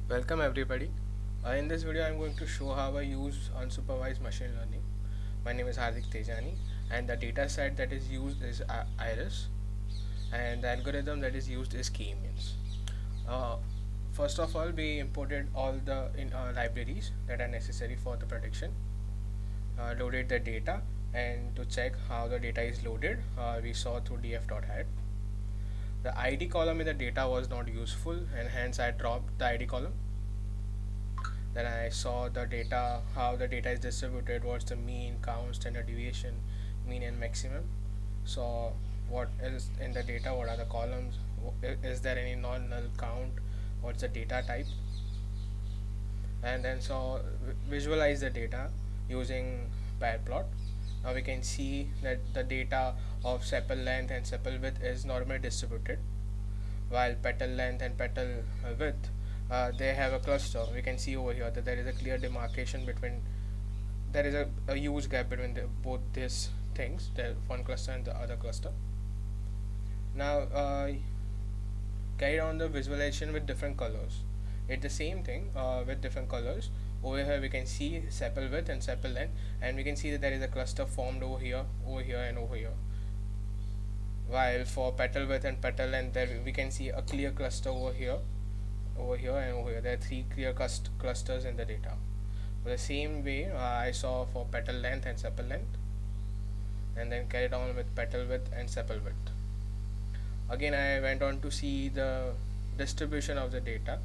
Welcome everybody. In this video I'm going to show how I use unsupervised machine learning. My name is Hardik Tejani and the data set that is used is Iris and the algorithm that is used is K-means. Uh, First of all, we imported all the libraries that are necessary for the prediction, loaded the data, and to check how the data is loaded we saw through df.hat. The id column in the data was not useful and hence I dropped the id column. Then I saw the data, how the data is distributed, what's the mean, count, standard deviation, mean and maximum. So what is in the data, what are the columns, is there any non-null count, what's the data type, and then so visualize the data using Parplot. Now we can see that the data of sepal length and sepal width is normally distributed, while petal length and petal width they have a cluster. We can see over here that there is a clear demarcation between, there is a huge gap between both these things, the one cluster and the other cluster. Now carry on the visualization with different colors. It's the same thing with different colors. Over here we can see sepal width and sepal length, and we can see that there is a cluster formed over here, and over here. While for petal width and petal length, there we can see a clear cluster over here, and over here. There are three clear clusters in the data. The same way I saw for petal length and sepal length, and then carried on with petal width and sepal width. Again, I went on to see the distribution of the data.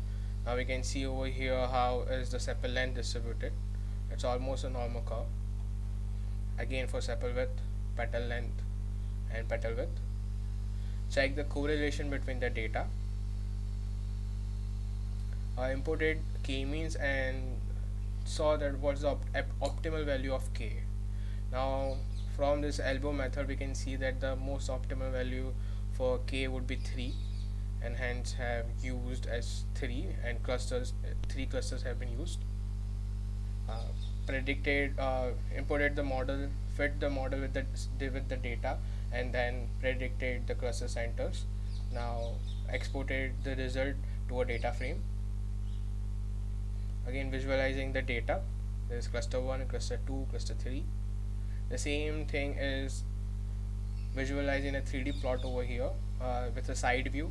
Now we can see over here how is the sepal length distributed. It's almost a normal curve. Again for sepal width, petal length, and petal width. Check the correlation between the data. I imported k-means and saw that what's the optimal value of k. Now from this elbow method we can see that the most optimal value for k would be 3, and hence have used as 3, and three clusters have been used. Imported the model, fit the model with the data, and then predicted the cluster centers. Now exported the result to a data frame. Again visualizing the data, there is cluster 1, cluster 2, cluster 3. The same thing is visualizing a 3D plot over here with a side view.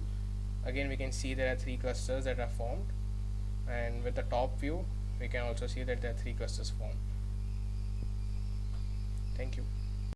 Again we can see there are 3 clusters that are formed, and with the top view we can also see that there are 3 clusters formed. Thank you.